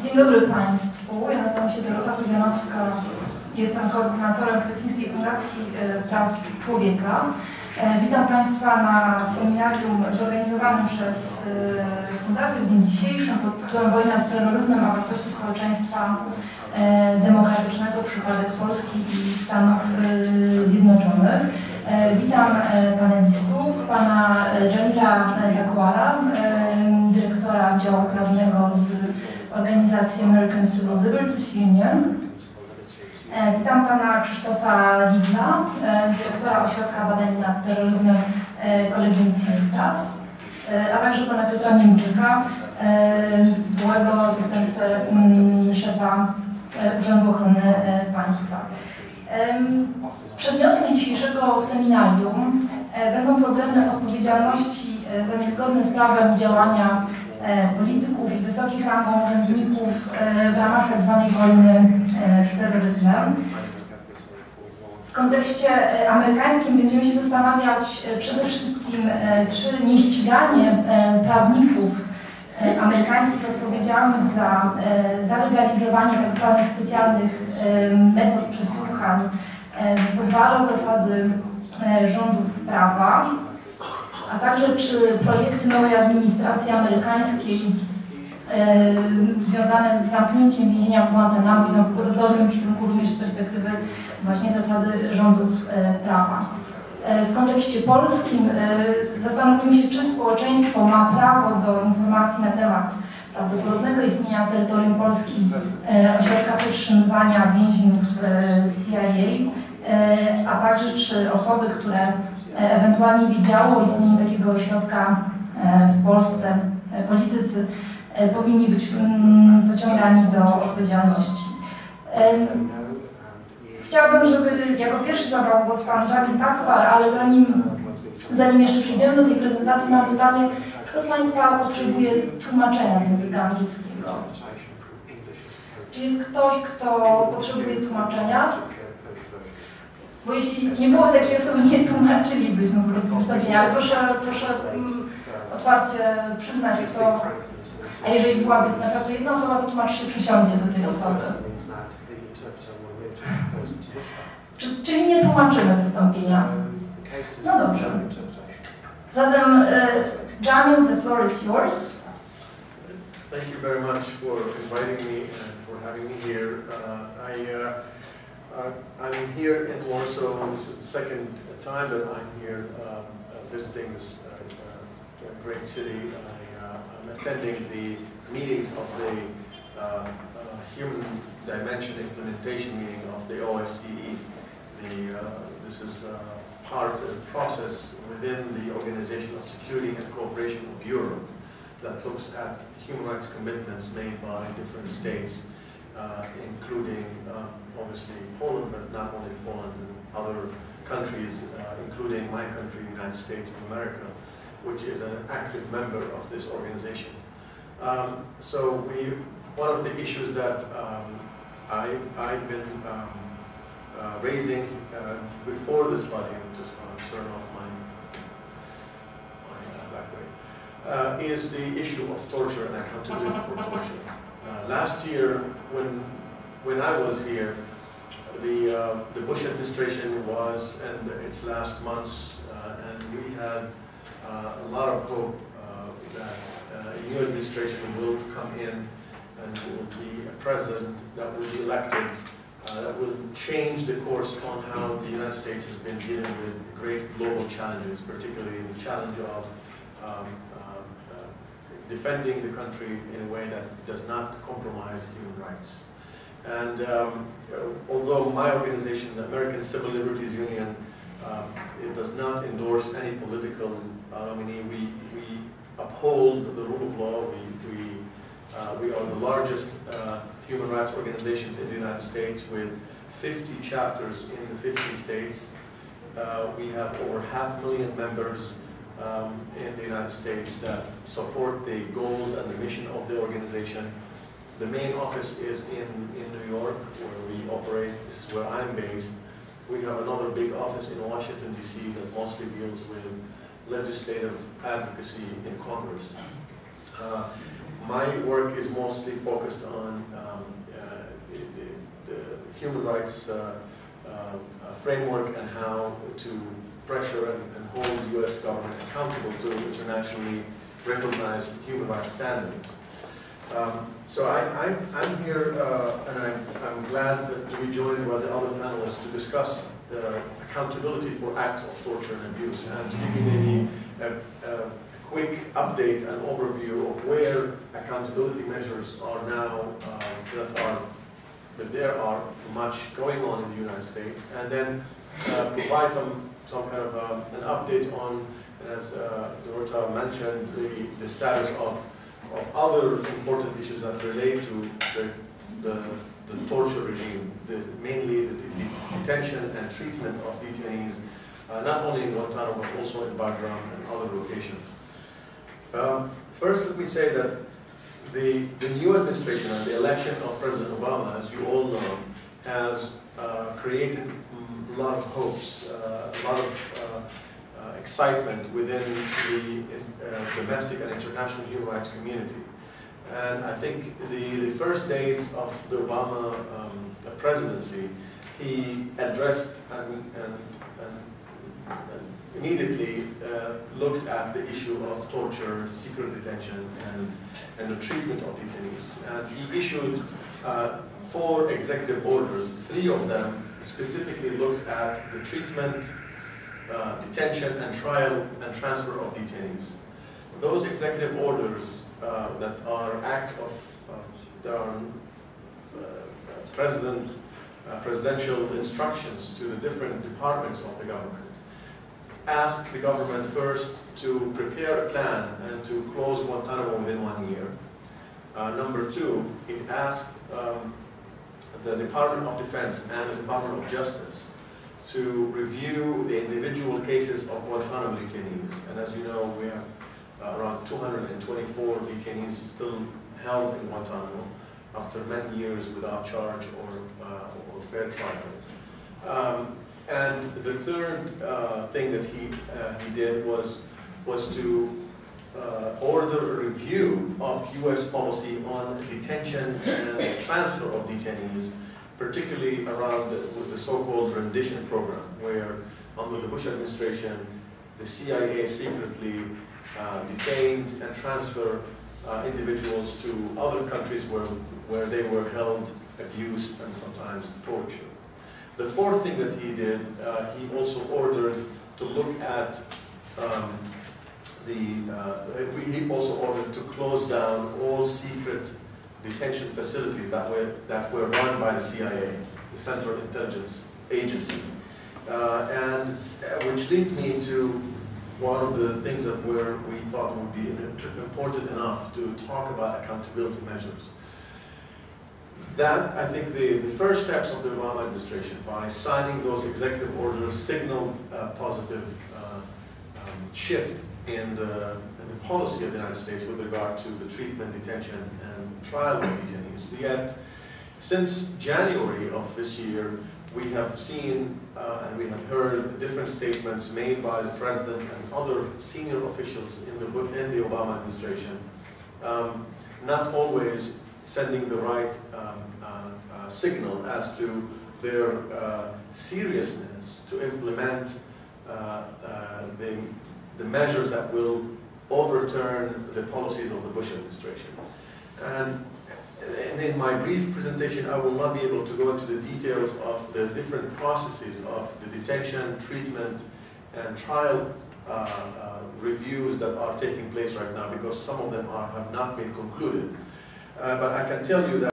Dzień dobry Państwu, ja nazywam się Dorota Pudzianowska, jestem koordynatorem Kreckiej Fundacji Praw Człowieka. Witam Państwa na seminarium zorganizowanym przez Fundację w dniu dzisiejszym pod tytułem Wojna z terroryzmem, a wartości społeczeństwa demokratycznego, przypadek Polski i Stanów Zjednoczonych. Witam panelistów, pana Jamila Dakwara, dyrektora działu prawnego z organizacji American Civil Liberties Union. Witam pana Krzysztofa Liedla, dyrektora Ośrodka Badań nad Terroryzmem Collegium Civitas, a także pana Piotra Niemczyka, byłego zastępcę szefa Urzędu Ochrony Państwa. Przedmiotem dzisiejszego seminarium będą problemy odpowiedzialności za niezgodne z prawem działania polityków i wysokich rangą urzędników w ramach tzw. wojny z terroryzmem. W kontekście amerykańskim będziemy się zastanawiać przede wszystkim, czy nieściganie prawników amerykańskich odpowiedzialnych za zalegalizowanie tzw. specjalnych metod przesłuchań podważa zasady rządów prawa, a także czy projekty nowej administracji amerykańskiej związane z zamknięciem więzienia w Guantanamo idą w dobrym kierunku również z perspektywy właśnie zasady rządów prawa. W kontekście polskim zastanowimy się, czy społeczeństwo ma prawo do informacji na temat prawdopodobnego istnienia na terytorium Polski ośrodka przetrzymywania więźniów CIA, a także czy osoby, które ewentualnie wiedziało o istnieniu takiego ośrodka w Polsce, politycy, powinni być pociągani do odpowiedzialności. Chciałabym, żeby jako pierwszy zabrał głos pan Jamil Dakwar, ale zanim jeszcze przejdziemy do tej prezentacji, mam pytanie, kto z Państwa potrzebuje tłumaczenia z języka angielskiego? Czy jest ktoś, kto potrzebuje tłumaczenia? Bo jeśli nie byłoby takiej osoby, nie tłumaczylibyśmy po prostu wystąpienia, ale proszę otwarcie przyznać, kto, a jeżeli byłaby naprawdę jedna osoba, to tłumacz się przysiądzie do tej osoby. Czyli nie tłumaczymy wystąpienia. No dobrze. Zatem Jamil, the floor is yours. Thank you very much for inviting me and for having me here. I'm here in Warsaw. This is the second time that I'm here visiting this great city. I'm attending the meetings of the Human Dimension Implementation meeting of the OSCE. This is part of the process within the Organization of Security and Cooperation of Europe that looks at human rights commitments made by different states, including obviously Poland, but not only Poland, and other countries, including my country, the United States of America, which is an active member of this organization. One of the issues that I've been raising before this body, I'm just going to turn off my back way, is the issue of torture and accountability for torture. Last year, when I was here, the Bush administration was in its last months, and we had a lot of hope that a new administration will come in and will be a president that will be elected that will change the course on how the United States has been dealing with great global challenges, particularly the challenge of defending the country in a way that does not compromise human rights. And although my organization, the American Civil Liberties Union, it does not endorse any political nominee, we uphold the rule of law. We are the largest human rights organizations in the United States with 50 chapters in the 50 states. We have over 500,000 members in the United States that support the goals and the mission of the organization. The main office is in New York, where we operate. This is where I'm based. We have another big office in Washington, D.C. that mostly deals with legislative advocacy in Congress. My work is mostly focused on the human rights framework and how to pressure and hold the U.S. government accountable to internationally recognized human rights standards. So I'm here and I'm glad to be joined by the other panelists to discuss accountability for acts of torture and abuse, and to give you maybe a quick update and overview of where accountability measures are now, that there are much going on in the United States, and then provide some kind of an update on, as Dorota mentioned, the status of other important issues that relate to the torture regime, mainly the detention and treatment of detainees, not only in Guantanamo, but also in Bagram and other locations. First, let me say that the new administration and the election of President Obama, as you all know, has created a lot of hopes, a lot of excitement within the domestic and international human rights community. And I think the first days of the Obama presidency, he addressed and immediately looked at the issue of torture, secret detention, and the treatment of detainees. And he issued 4 executive orders. 3 of them specifically looked at the treatment, detention, and trial and transfer of detainees. Those executive orders that are presidential instructions to the different departments of the government, ask the government first to prepare a plan and to close Guantanamo within 1 year. Number 2, it asked the Department of Defense and the Department of Justice to review the individual cases of Guantanamo detainees. And as you know, we have around 224 detainees still held in Guantanamo after many years without charge or fair trial. And the third thing that he did was to order a review of U.S. policy on detention and transfer of detainees, particularly around the so-called rendition program, where under the Bush administration, the CIA secretly detained and transferred individuals to other countries where they were held, abused, and sometimes tortured. The fourth thing that he did, he also ordered to look at he also ordered to close down all secret detention facilities that were run by the CIA, the Central Intelligence Agency, and which leads me to one of the things that we thought would be important enough to talk about accountability measures. That, I think, the first steps of the Obama administration, by signing those executive orders, signaled a positive shift in the policy of the United States with regard to the treatment, detention, and trial of detainees. Yet, since January of this year, we have seen and we have heard different statements made by the President and other senior officials in the Obama administration, not always sending the right signal as to their seriousness to implement the measures that will overturn the policies of the Bush administration. And in my brief presentation, I will not be able to go into the details of the different processes of the detention, treatment, and trial reviews that are taking place right now, because some of them have not been concluded. But I can tell you that